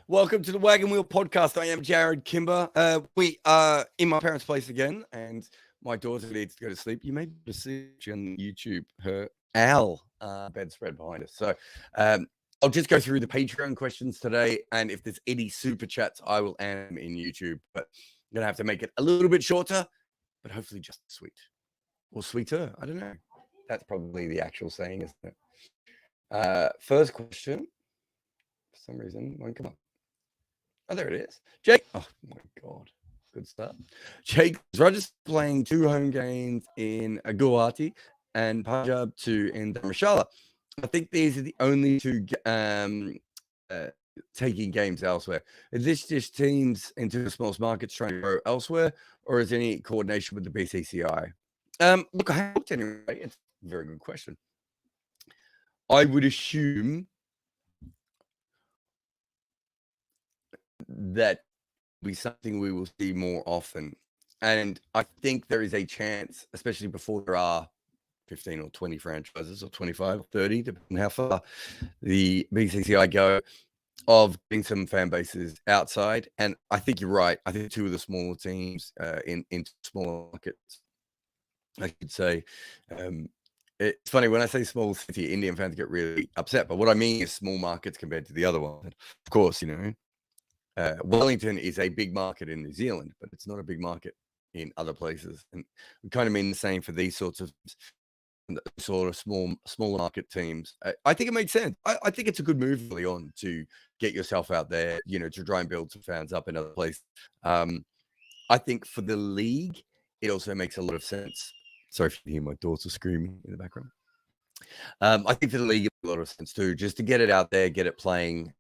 Welcome to the Wagon Wheel podcast. I am Jarrod Kimber. We are in my parents' place again, and my daughter needs to go to sleep. You may be able to see on YouTube her owl bedspread behind us. So I'll just go through the Patreon questions today, and if there's any super chats, I will answer them in YouTube. But I'm gonna have to make it a little bit shorter, but hopefully just sweet or sweeter. I don't know. That's probably the actual saying, isn't it? First question. For some reason, won't come up. Oh, there it is. Jake. Oh my God. Good start. Jake Rogers playing 2 home games in Guwahati and Punjab 2 in Dharamshala. I think these are the only 2 taking games elsewhere. Is this just teams into the smallest markets trying to grow elsewhere, or is there any coordination with the BCCI? Look, I haven't anyway. It's a very good question. I would assume that will be something we will see more often. And I think there is a chance, especially before there are 15 or 20 franchises or 25 or 30, depending on how far the BCCI go, of getting some fan bases outside. And I think you're right. I think 2 of the smaller teams in smaller markets, I should say. It's funny when I say small city, Indian fans get really upset. But what I mean is small markets compared to the other one. Of course, Wellington is a big market in New Zealand, but it's not a big market in other places. And we kind of mean the same for these sorts of sort of smaller market teams. I think it makes sense. I think it's a good move early on to get yourself out there, to try and build some fans up in other places. I think for the league, it also makes a lot of sense. Sorry if you hear my daughter screaming in the background. I think for the league, it makes a lot of sense too, just to get it out there, get it playing.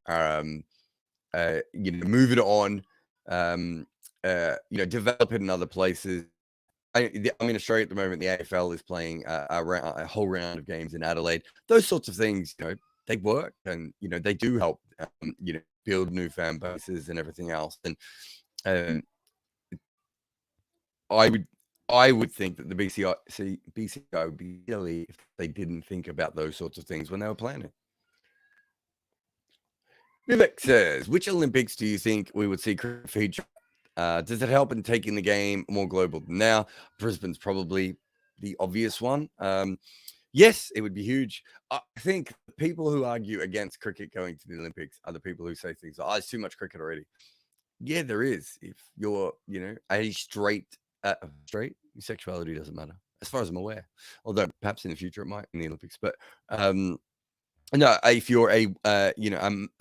Move it on, develop it in other places. I'm in Australia at the moment. The AFL is playing a whole round of games in Adelaide. Those sorts of things, they work, and they do help, build new fan bases and everything else. And I would think that the BCI would be silly if they didn't think about those sorts of things when they were planning. Vivek says, which Olympics do you think we would see cricket feature? Does it help in taking the game more global than now? Brisbane's probably the obvious one. Yes, it would be huge. I think the people who argue against cricket going to the Olympics are the people who say things like, oh, it's too much cricket already. Yeah, there is. If you're, a straight, sexuality doesn't matter, as far as I'm aware. Although perhaps in the future it might in the Olympics. But no, if you're a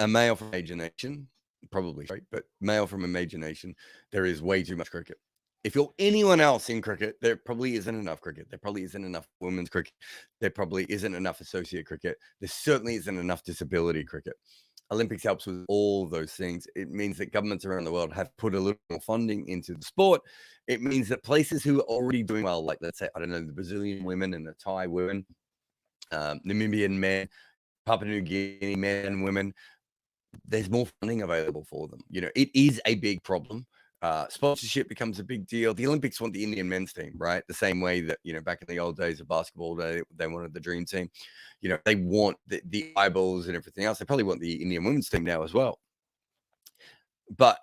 male from a major nation, probably straight, but male from a major nation, there is way too much cricket. If you're anyone else in cricket, there probably isn't enough cricket. There probably isn't enough women's cricket. There probably isn't enough associate cricket. There certainly isn't enough disability cricket. Olympics helps with all those things. It means that governments around the world have put a little more funding into the sport. It means that places who are already doing well, like let's say, I don't know, the Brazilian women and the Thai women, Namibian men, Papua New Guinea men and women, there's more funding available for them. It is a big problem. Sponsorship becomes a big deal. The Olympics want the Indian men's team, right? The same way that, back in the old days of basketball, they wanted the dream team. They want the eyeballs and everything else. They probably want the Indian women's team now as well. But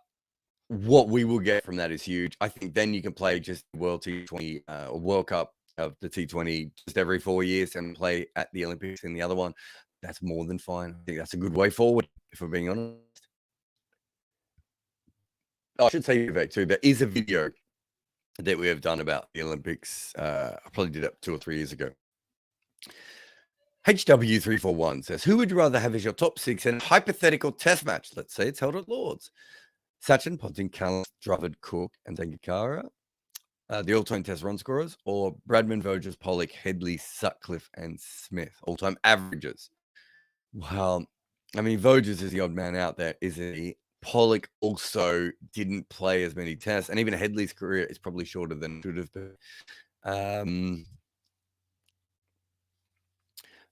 what we will get from that is huge. I think then you can play just World T20 or World Cup of the T20 just every 4 years and play at the Olympics in the other one. That's more than fine. I think that's a good way forward, if we're being honest. I should say, Vivek, too, there is a video that we have done about the Olympics. I probably did it 2 or 3 years ago. HW341 says, who would you rather have as your top 6 in a hypothetical test match? Let's say it's held at Lords. Sachin, Ponting, Callan, Dravid, Cook, and Sangakkara. The all-time test run scorers, or Bradman, Voges, Pollock, Headley, Sutcliffe, and Smith, all-time averages. Well, I mean, Voges is the odd man out there, isn't he? Pollock also didn't play as many tests, and even Headley's career is probably shorter than it should have been.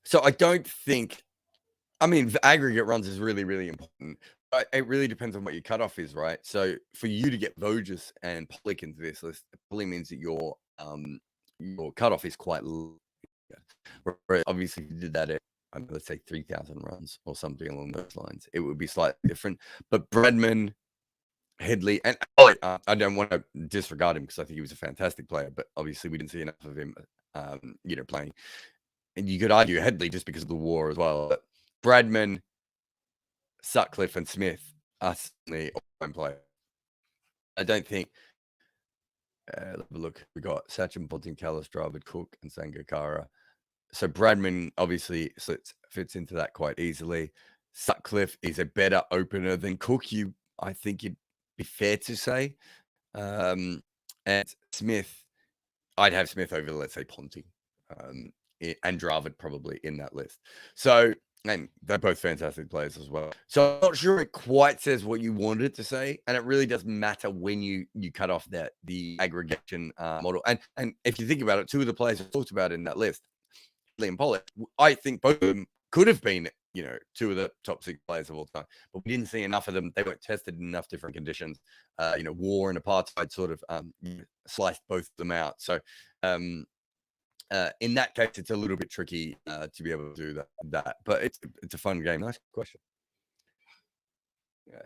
So I don't think, aggregate runs is really, really important. But it really depends on what your cutoff is, right? So for you to get Voges and Pollock into this list, it probably means that your cutoff is quite low. Obviously, if you did that at let's say 3,000 runs or something along those lines. It would be slightly different. But Bradman, Headley, and I don't want to disregard him because I think he was a fantastic player, but obviously we didn't see enough of him, playing. And you could argue Headley just because of the war as well. But Bradman, Sutcliffe, and Smith are certainly all-time players. I don't think. Let's have a look. We got Sachin, Ponting, Callis, Dravid, Cook, and Sangakkara. So Bradman obviously fits into that quite easily. Sutcliffe is a better opener than Cook. I think it'd be fair to say. And Smith, I'd have Smith over, let's say, Ponting, and Dravid probably in that list. So, and they're both fantastic players as well. So I'm not sure it quite says what you wanted to say, and it really doesn't matter when you cut off the aggregation model. And if you think about it, two of the players I talked about in that list, Liam Pollock, I think both of them could have been, two of the top 6 players of all time, but we didn't see enough of them. They weren't tested in enough different conditions. War and apartheid sort of sliced both of them out. So in that case, it's a little bit tricky to be able to do that. But it's a fun game. Nice question.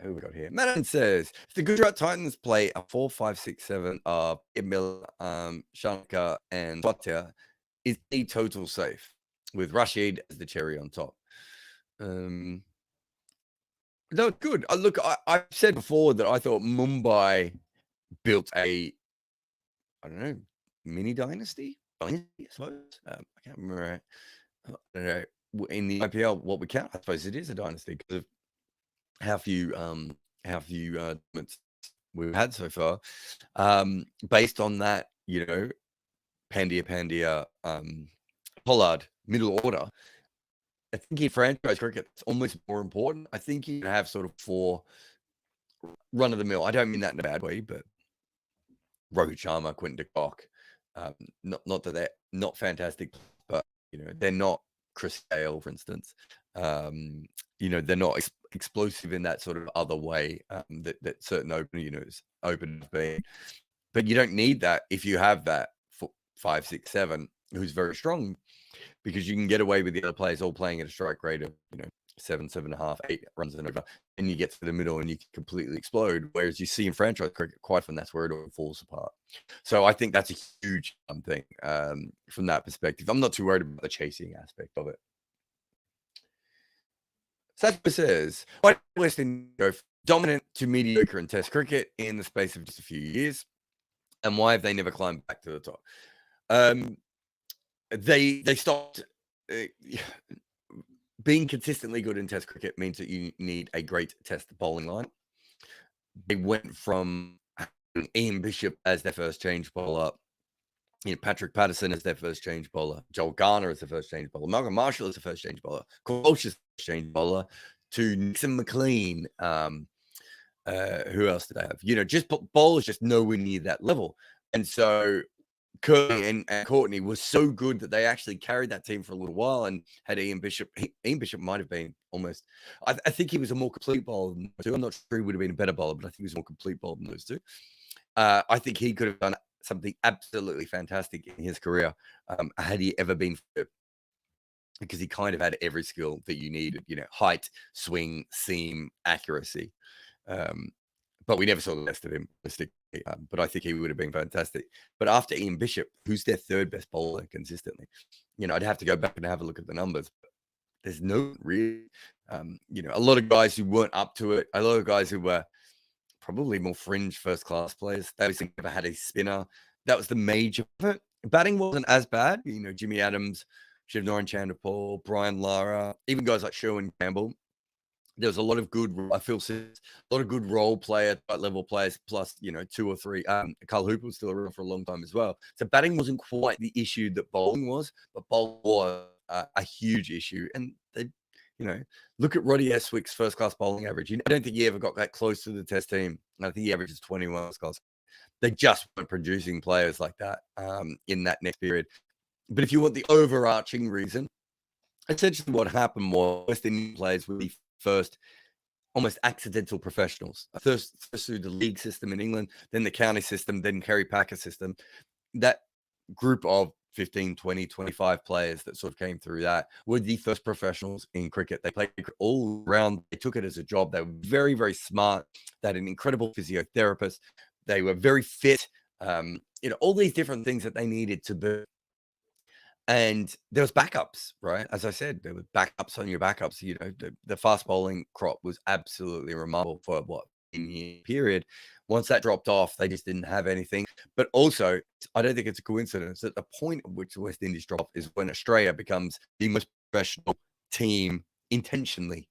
Who we got here? Madden says, if the Gujarat Titans play a 4-5-6-7 of Miller, Shonka, and Swatia, is the total safe with Rashid as the cherry on top? No, good. Look, I've said before that I thought Mumbai built a, I don't know, mini dynasty, I suppose. I can't remember. I don't know. In the IPL, what we count, I suppose it is a dynasty because of how few tournaments we've had so far. Based on that, Pandya, Pollard, middle order. I think in franchise cricket, it's almost more important. I think you can have sort of 4 run of the mill. I don't mean that in a bad way, but Rohit Sharma, Quinton de Kock, not that they're not fantastic, but they're not Chris Gale, for instance. They're not explosive in that sort of other way that certain openers being. But you don't need that if you have that 5, 6, 7 who's very strong, because you can get away with the other players all playing at a strike rate of 7, 7.5, 8 runs and over, and you get to the middle and you can completely explode. Whereas you see in franchise cricket, quite often that's where it all falls apart. So I think that's a huge thing from that perspective. I'm not too worried about the chasing aspect of it. Satchmo says, why did West Indies go from dominant to mediocre in Test cricket in the space of just a few years, and why have they never climbed back to the top? They stopped. Being consistently good in Test cricket means that you need a great Test bowling line. They went from Ian Bishop as their first change bowler, Patrick Patterson as their first change bowler, Joel Garner as the first change bowler, Malcolm Marshall as the first change bowler, Walsh as the first change bowler, to Nixon McLean. Who else did I have? Just bowlers just nowhere near that level. And so Curly and Courtney was so good that they actually carried that team for a little while and had Ian Bishop. Ian Bishop might have been almost, I think he was a more complete bowler than those two. I'm not sure he would have been a better bowler, but I think he was a more complete bowler than those two. I think he could have done something absolutely fantastic in his career had he ever been fit, because he kind of had every skill that you needed, height, swing, seam, accuracy. But we never saw the best of him, but I think he would have been fantastic. But after Ian Bishop, who's their third best bowler consistently, I'd have to go back and have a look at the numbers. There's no really, a lot of guys who weren't up to it, a lot of guys who were probably more fringe first-class players. They obviously never had a spinner. That was the major of it. Batting wasn't as bad. Jimmy Adams, Shivnarine Chanderpaul, Brian Lara, even guys like Sherwin Campbell. There was a lot of good, I feel, a lot of good role player, level players, plus, 2 or 3. Carl Hooper was still around for a long time as well. So batting wasn't quite the issue that bowling was, but bowling was a huge issue. And they, look at Roddy Eswick's first-class bowling average. I don't think he ever got that close to the Test team. I think he averages 21 first-class. They just weren't producing players like that in that next period. But if you want the overarching reason, essentially what happened was West Indian players were the first almost accidental professionals. First through the league system in England, then the county system, then Kerry Packer system. That group of 15, 20, 25 players that sort of came through that were the first professionals in cricket. They played all around. They took it as a job. They were very, very smart. They had an incredible physiotherapist. They were very fit. All these different things that they needed to be. And there was backups, right? As I said, there were backups on your backups. The fast bowling crop was absolutely remarkable for what, 10-year period. Once that dropped off, they just didn't have anything. But also, I don't think it's a coincidence that the point at which the West Indies drop off is when Australia becomes the most professional team intentionally.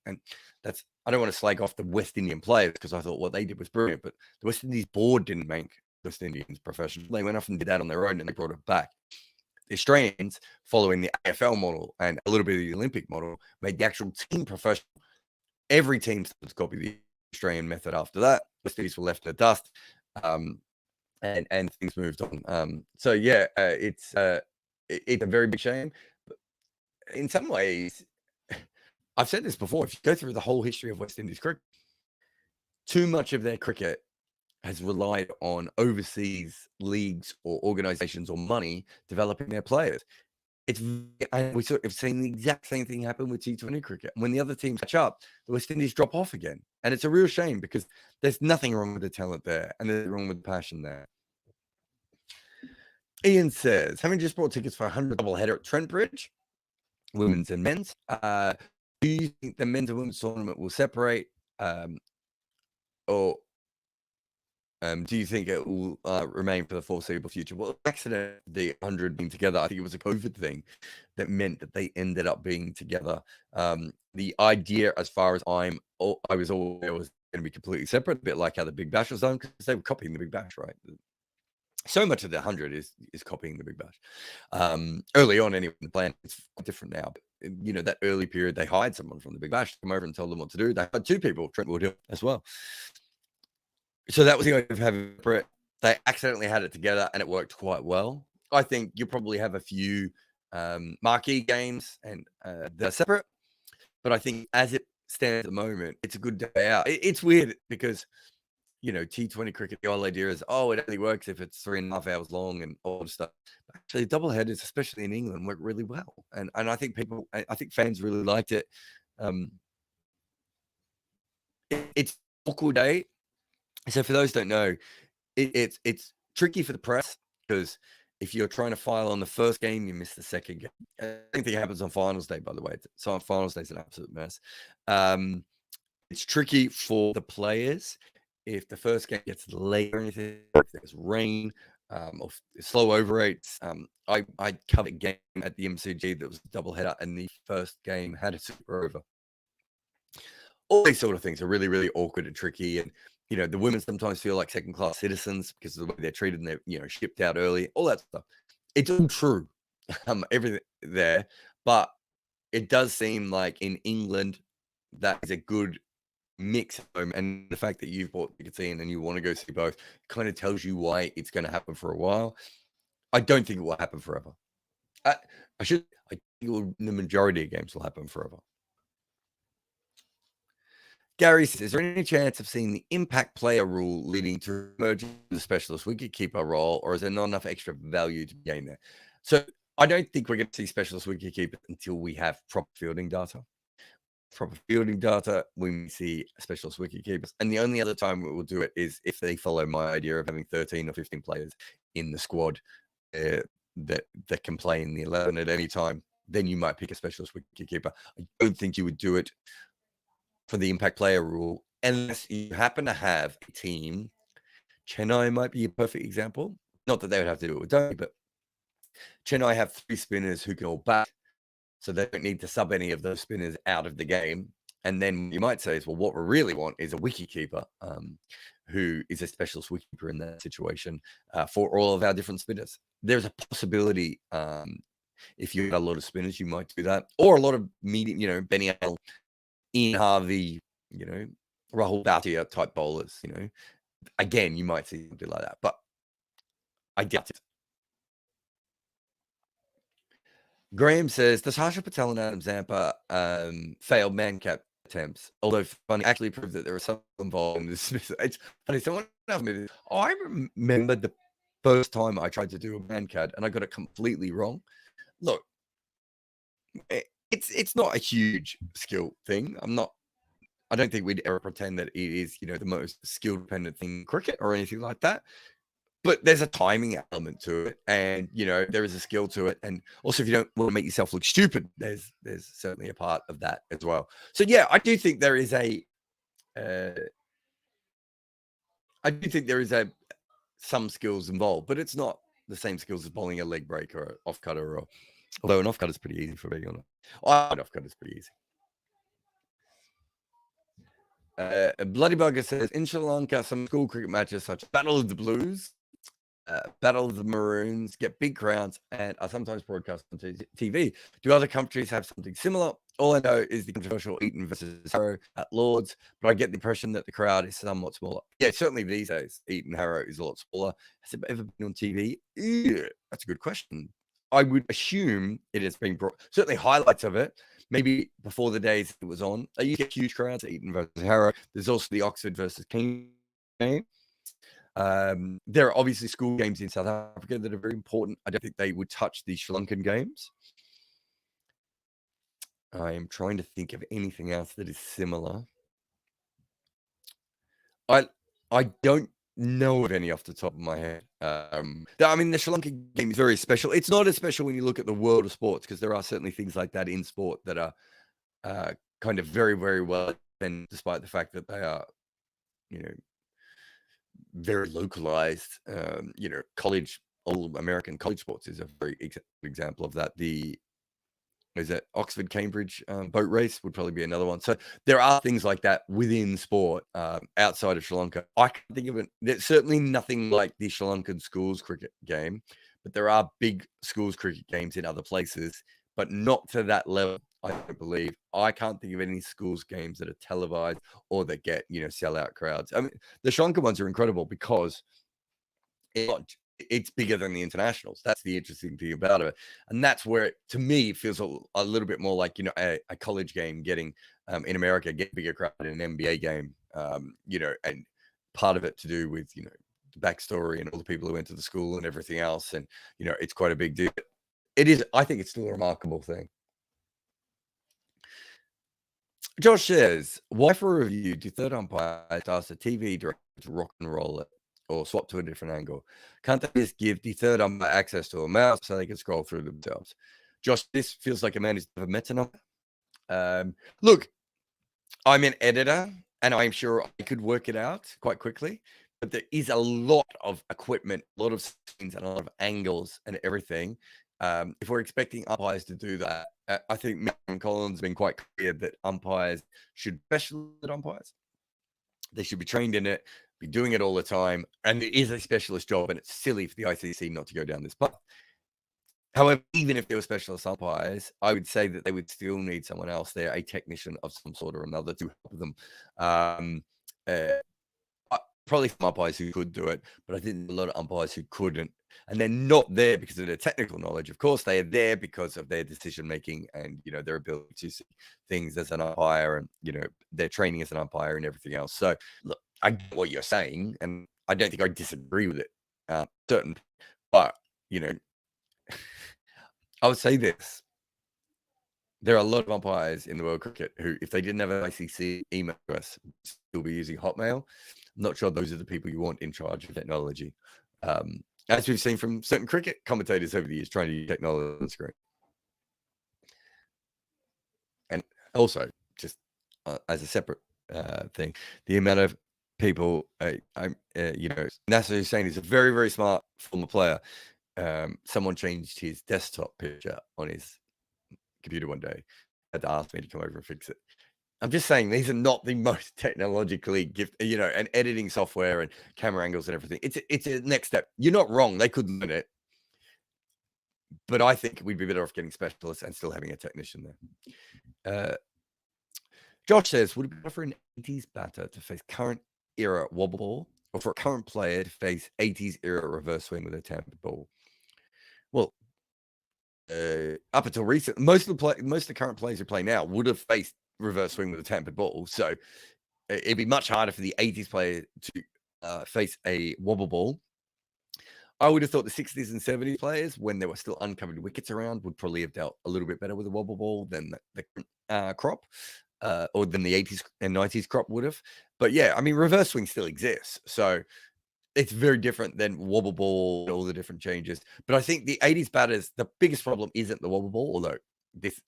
And that's, I don't want to slag off the West Indian players because I thought what they did was brilliant, but the West Indies board didn't make West Indians professional. They went off and did that on their own and they brought it back. The Australians, following the AFL model and a little bit of the Olympic model, made the actual team professional. Every team started to copy the Australian method after that. West Indies were left in the dust, and things moved on. It's a very big shame. But in some ways, I've said this before, if you go through the whole history of West Indies cricket, too much of their cricket has relied on overseas leagues or organizations or money developing their players. We sort of seen the exact same thing happen with T20 cricket. When the other teams catch up, the West Indies drop off again. And it's a real shame because there's nothing wrong with the talent there and there's wrong with the passion there. Ian says, having just bought tickets for a 100 doubleheader at Trent Bridge, women's and men's, do you think the men's and women's tournament will separate do you think it will remain for the foreseeable future? Well, accident the 100 being together, I think it was a COVID thing that meant that they ended up being together. The idea, as far as I was always going to be completely separate, a bit like how the Big Bash was done, because they were copying the Big Bash, right? So much of the 100 is copying the Big Bash. Early on, anyway, the plan is different now. But, that early period, they hired someone from the Big Bash to come over and tell them what to do. They had two people, Trent Wood as well. So that was the idea of having it. They accidentally had it together and it worked quite well. I think you'll probably have a few marquee games and they're separate. But I think as it stands at the moment, it's a good day out. It's weird because, T20 cricket, the whole idea is, it only works if it's 3.5 hours long and all this stuff. Actually, double headers, especially in England, work really well. And I think fans really liked it. It's an awkward day. So for those who don't know, it's tricky for the press because if you're trying to file on the first game, you miss the second game. Same thing happens on finals day, by the way. So on finals day is an absolute mess. It's tricky for the players if the first game gets late or anything, or if there's rain or slow overrates. I covered a game at the MCG that was a doubleheader, and the first game had a super over. All these sort of things are really, really awkward and tricky. And the women sometimes feel like second-class citizens because of the way they're treated and they're, shipped out early, all that stuff. It's all true, everything there. But it does seem like in England, that is a good mix. And the fact that you've bought tickets in and you want to go see both kind of tells you why it's going to happen for a while. I don't think it will happen forever. I think the majority of games will happen forever. Gary says, is there any chance of seeing the impact player rule leading to emerging the specialist wicketkeeper role, or is there not enough extra value to be gained there? So I don't think we're going to see specialist wicketkeepers until we have proper fielding data. Proper fielding data, we see specialist wicketkeepers. And the only other time we will do it is if they follow my idea of having 13 or 15 players in the squad that can play in the 11 at any time. Then you might pick a specialist wicketkeeper. I don't think you would do it for the impact player rule, unless you happen to have a team. Chennai might be a perfect example. Not that they would have to do it with Dhoni, but Chennai have 3 spinners who can all bat, so they don't need to sub any of those spinners out of the game. And then you might say is, well, what we really want is a wicketkeeper who is a specialist wicketkeeper in that situation for all of our different spinners. There's a possibility if you have a lot of spinners, you might do that, or a lot of medium, Benny L, Ian Harvey, Rahul Bhatia type bowlers, again, you might see something like that, but I doubt it. Graham says, does Harsha Patel and Adam Zampa failed man-cap attempts? Although funny, actually proved that there was some involved in this. It's funny, someone else made it. I remember the first time I tried to do a man CAD and I got it completely wrong. Look, it's not a huge skill thing. I don't think we'd ever pretend that it is, the most skill dependent thing in cricket or anything like that. But there's a timing element to it, and there is a skill to it. And also, if you don't want to make yourself look stupid, there's certainly a part of that as well. So yeah, I do think there is some skills involved, but it's not the same skills as bowling a leg break or an off cutter, although an off cutter is pretty easy for being honest. An off cutter is pretty easy. Bloody Bugger says, in Sri Lanka, some school cricket matches such as Battle of the Blues, Battle of the Maroons get big crowds and are sometimes broadcast on TV. Do other countries have something similar? All I know is the controversial Eton versus Harrow at Lords, but I get the impression that the crowd is somewhat smaller. Yeah, certainly these days, Eton Harrow is a lot smaller. Has it ever been on TV? Yeah, that's a good question. I would assume it has been brought, certainly highlights of it, maybe before the days it was on. You get huge crowds at Eton versus Harrow. There's also the Oxford versus King game. There are obviously school games in South Africa that are very important. I don't think they would touch the Sri Lankan games. I am trying to think of anything else that is similar. I don't know of any off the top of my head. I mean, the Sri Lankan game is very special. It's not as special when you look at the world of sports, because there are certainly things like that in sport that are kind of very, very well, and despite the fact that they are, very localized. College, all American college sports is a very example of that. Is that Oxford Cambridge boat race would probably be another one. So there are things like that within sport outside of Sri Lanka. I can think of it. There's certainly nothing like the Sri Lankan schools cricket game, but there are big schools cricket games in other places, but not to that level. I don't believe. I can't think of any schools games that are televised or that get sellout crowds. I mean, the Sri Lankan ones are incredible because it's bigger than the internationals. That's the interesting thing about it, and that's where it, to me, feels a little bit more like a college game getting in America get bigger crowd in an NBA game. And part of it to do with the backstory and all the people who went to the school and everything else, and it's quite a big deal. It is. I think it's still a remarkable thing. Josh says, why for a review do third umpires ask the TV director to rock and roll it or swap to a different angle? Can't they just give the third umpire access to a mouse so they can scroll through themselves? Josh, this feels like a man who's never met an look, I'm an editor and I'm sure I could work it out quite quickly, but there is a lot of equipment, a lot of scenes and a lot of angles and everything. If we're expecting umpires to do that, I think Mick Collins has been quite clear that umpires should specialist umpires. They should be trained in it, be doing it all the time, and it is a specialist job, and it's silly for the ICC not to go down this path. However, even if they were specialist umpires, I would say that they would still need someone else there, a technician of some sort or another, to help them. Probably some umpires who could do it, but I think a lot of umpires who couldn't. And they're not there because of their technical knowledge. Of course, they are there because of their decision making and their ability to see things as an umpire and their training as an umpire and everything else. So, look, I get what you're saying, and I don't think I disagree with it. But I would say this: there are a lot of umpires in the world cricket who, if they didn't have an ICC email address, would still be using Hotmail. I'm not sure those are the people you want in charge of technology. As we've seen from certain cricket commentators over the years trying to use technology on the screen. And also, just as a separate thing, the amount of people, Necess Hussain is a very, very smart former player. Someone changed his desktop picture on his computer one day. Had to ask me to come over and fix it. I'm just saying these are not the most technologically gifted, and editing software and camera angles and everything. It's a next step. You're not wrong. They could learn it. But I think we'd be better off getting specialists and still having a technician there. Josh says, would it be better for an 80s batter to face current era wobble ball or for a current player to face 80s era reverse swing with a tampered ball? Well, up until recent, most of the current players who play now would have faced reverse swing with a tampered ball. So it'd be much harder for the 80s player to face a wobble ball. I would have thought the 60s and 70s players, when there were still uncovered wickets around, would probably have dealt a little bit better with the wobble ball than the crop, or than the 80s and 90s crop would have. But yeah, I mean, reverse swing still exists. So it's very different than wobble ball and all the different changes. But I think the 80s batters, the biggest problem isn't the wobble ball, although this,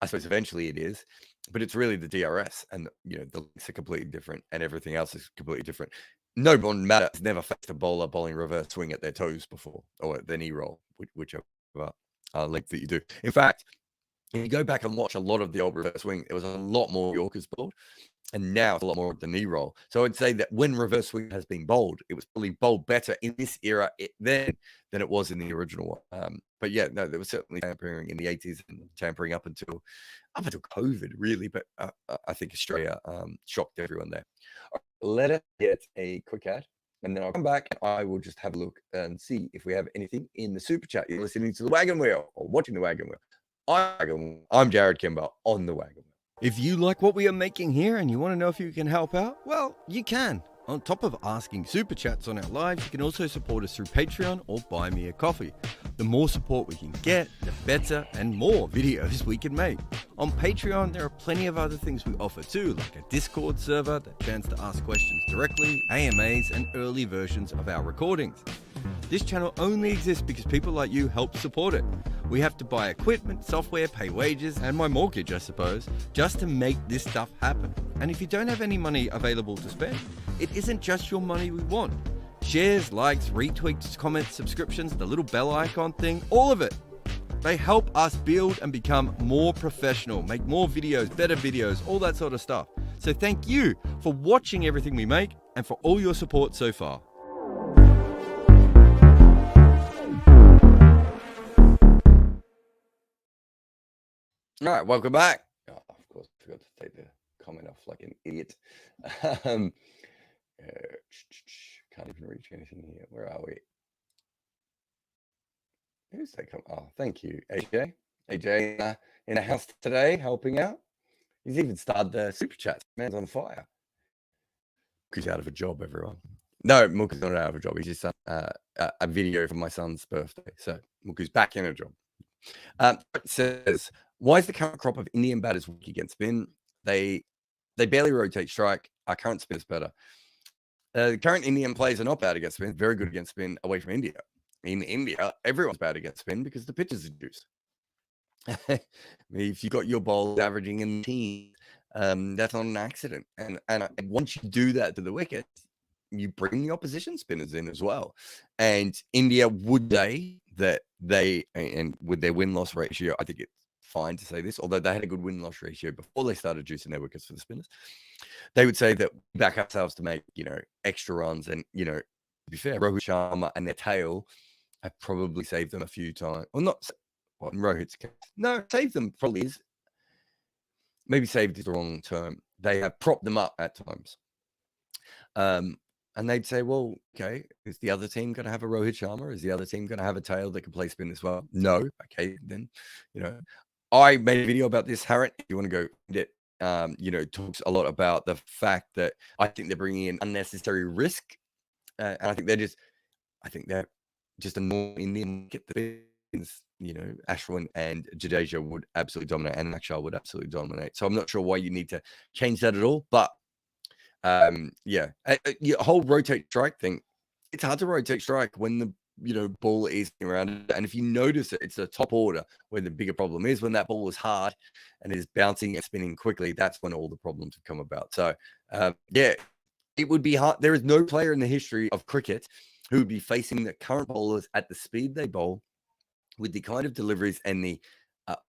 I suppose eventually it is, but it's really the DRS, and the links are completely different and everything else is completely different. No one matter has never faced a bowler bowling reverse swing at their toes before, or at their knee roll, whichever length that you do. In fact, if you go back and watch a lot of the old reverse swing, there was a lot more Yorkers bowled, and now it's a lot more of the knee roll. So I'd say that when reverse swing has been bowled, it was probably bowled better in this era then than it was in the original one. But yeah, no, there was certainly tampering in the 80s and tampering up until COVID, really. But I think Australia shocked everyone there. All right, let us get a quick ad, and then I'll come back and I will just have a look and see if we have anything in the super chat. You're listening to the Wagon Wheel or watching the Wagon Wheel. I'm Jarrod Kimber on the Wagon Wheel. If you like what we are making here and you want to know if you can help out, well, you can. On top of asking super chats on our lives, you can also support us through Patreon or buy me a coffee. The more support we can get, the better and more videos we can make. On Patreon, there are plenty of other things we offer too, like a Discord server, the chance to ask questions directly, AMAs, and early versions of our recordings. This channel only exists because people like you help support it. We have to buy equipment, software, pay wages, and my mortgage, I suppose, just to make this stuff happen. And if you don't have any money available to spend, it isn't just your money we want. Shares, likes, retweets, comments, subscriptions, the little bell icon thing, all of it. They help us build and become more professional, make more videos, better videos, all that sort of stuff. So thank you for watching everything we make and for all your support so far. All right, welcome back. Oh, of course, I forgot to take the comment off like an idiot. Can't even reach anything here. Where are we? Who's that come? Oh, thank you, AJ. AJ in the house today, helping out. He's even started the super chats. Man's on fire. He's out of a job, everyone. No, Mooka's not out of a job. He's just done a video for my son's birthday. So Mooka's back in a job. It says, why is the current crop of Indian batters weak against spin? They barely rotate strike. Our current spin is better. The current Indian players are not bad against spin, very good against spin away from India. In India, everyone's bad against spin because the pitches are juiced. If you got your bowls averaging in the teens, that's not an accident. And once you do that to the wickets, you bring the opposition spinners in as well. And India would say that and with their win-loss ratio, I think it's fine to say this, although they had a good win-loss ratio before they started juicing their wickets for the spinners. They would say that we back ourselves to make, extra runs. And, to be fair, Rohit Sharma and their tail have probably saved them a few times. Or not, well, in Rohit's case. No, saved them probably is. Maybe saved is the wrong term. They have propped them up at times. And they'd say, well, okay, is the other team going to have a Rohit Sharma? Is the other team going to have a tail that can play spin as well? No. Okay, then, I made a video about this, Harrod. If you want to go read it, talks a lot about the fact that I think they're bringing in unnecessary risk. And I think they're just annoying Indian get the spins. Ashwin and Jadeja would absolutely dominate, and Akshar would absolutely dominate. So I'm not sure why you need to change that at all. But whole rotate strike thing. It's hard to rotate strike when the ball is around it. And if you notice it, it's a top order where the bigger problem is. When that ball is hard and is bouncing and spinning quickly, that's when all the problems have come about. So it would be hard. There is no player in the history of cricket who would be facing the current bowlers at the speed they bowl, with the kind of deliveries and the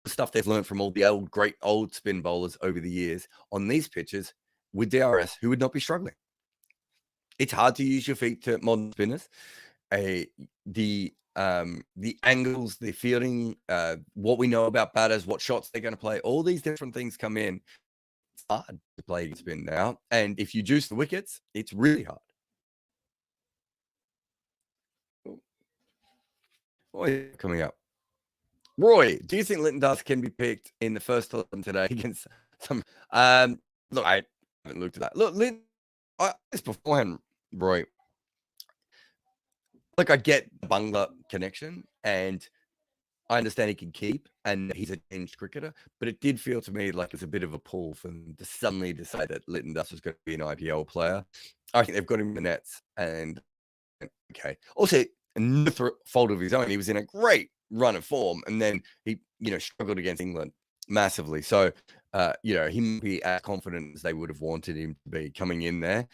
stuff they've learned from all the great old spin bowlers over the years on these pitches with DRS, who would not be struggling. It's hard to use your feet to modern spinners. The angles, the fielding, what we know about batters, what shots they're going to play, all these different things come in. It's hard to play spin now. And if you juice the wickets, it's really hard. What is coming up? Roy, do you think Linton Dust can be picked in the first 11 today against some? Look, I haven't looked at that. Look, Linton, this beforehand, Roy. like, I get the Bungler connection, and I understand he can keep, and he's a changed cricketer, but it did feel to me like it's a bit of a pull for them to suddenly decide that Lytton Dust was going to be an IPL player. I think they've got him in the nets, and okay. Also, no fault of his own. He was in a great run of form, and then he, struggled against England massively. So, he might be as confident as they would have wanted him to be coming in there.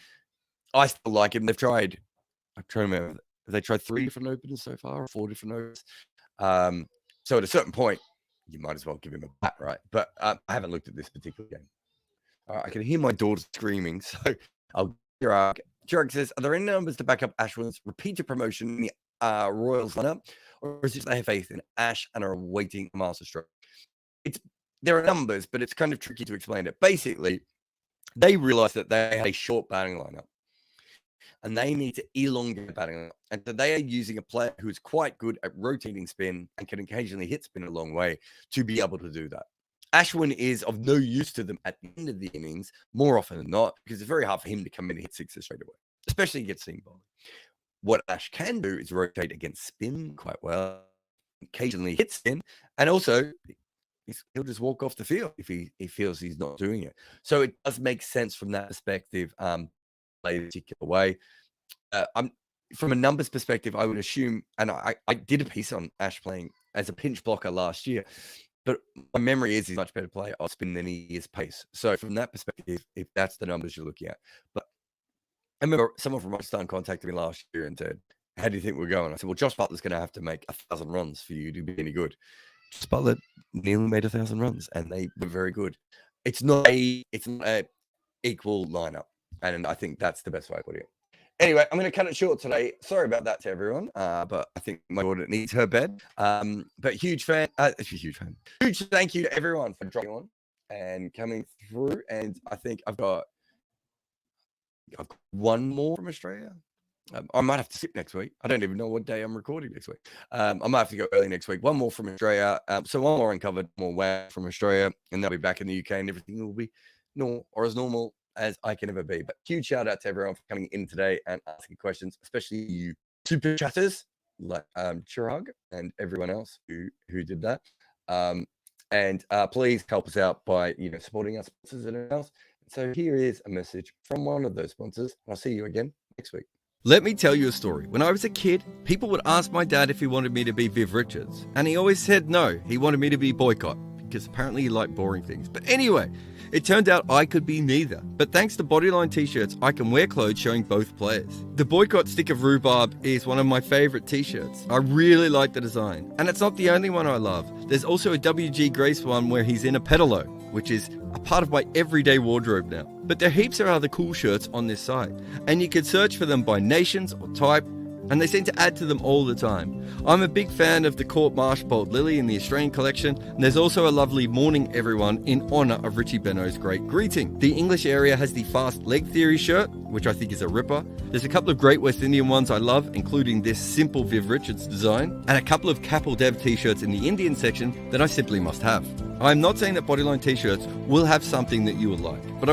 I still like him. I'm trying to remember. Have they tried 3 different openers so far, or 4 different openers? So at a certain point, you might as well give him a bat, right? But I haven't looked at this particular game. I can hear my daughter screaming, so I'll Jarrod says, are there any numbers to back up Ashwin's repeated promotion in the Royals lineup, or is it just they have faith in Ash and are awaiting a master stroke? There are numbers, but it's kind of tricky to explain it. Basically, they realized that they had a short batting lineup, and they need to elongate batting lineup. And so they are using a player who is quite good at rotating spin and can occasionally hit spin a long way to be able to do that. Ashwin is of no use to them at the end of the innings, more often than not, because it's very hard for him to come in and hit sixes straight away, especially against seam bowling. What Ash can do is rotate against spin quite well, occasionally hit spin, and also he'll just walk off the field if he feels he's not doing it. So it does make sense from that perspective, play a particular way. From a numbers perspective, I would assume, and I did a piece on Ash playing as a pinch blocker last year, but my memory is he's a much better player off spin than he is pace. So from that perspective, if that's the numbers you're looking at. But I remember someone from Rajasthan contacted me last year and said, how do you think we're going? I said, well, Josh Butler's going to have to make 1,000 runs for you to be any good. Josh Butler nearly made 1,000 runs, and they were very good. It's not a equal lineup, and I think that's the best way of putting it. Anyway, I'm going to cut it short today. Sorry about that to everyone, but I think my daughter needs her bed. But huge thank you to everyone for dropping on and coming through. And I think I've got one more from Australia. I might have to skip next week. I don't even know what day I'm recording next week. I might have to go early next week. One more from Australia. So one more uncovered, more WAG from Australia, and they'll be back in the UK, and everything will be normal or as normal as I can ever be. But huge shout out to everyone for coming in today and asking questions, especially you super chatters like Chirag and everyone else who did that. And please help us out by supporting our sponsors and everything else. So here is a message from one of those sponsors, and I'll see you again next week. Let me tell you a story. When I was a kid, people would ask my dad if he wanted me to be Viv Richards, and he always said no, he wanted me to be Boycott, because apparently he liked boring things. But anyway, it turned out I could be neither. But thanks to Bodyline t-shirts, I can wear clothes showing both players. The Boycott stick of rhubarb is one of my favourite t-shirts. I really like the design. And it's not the only one I love. There's also a WG Grace one where he's in a pedalo, which is a part of my everyday wardrobe now. But there are heaps of other cool shirts on this site, and you can search for them by nations or type, and they seem to add to them all the time. I'm a big fan of the Court Marsh Bold Lily in the Australian collection, and there's also a lovely Morning Everyone in honour of Richie Benno's great greeting. The English area has the Fast Leg Theory shirt, which I think is a ripper. There's a couple of great West Indian ones I love, including this simple Viv Richards design, and a couple of Kapil Dev t-shirts in the Indian section that I simply must have. I'm not saying that Bodyline t-shirts will have something that you will like, but I will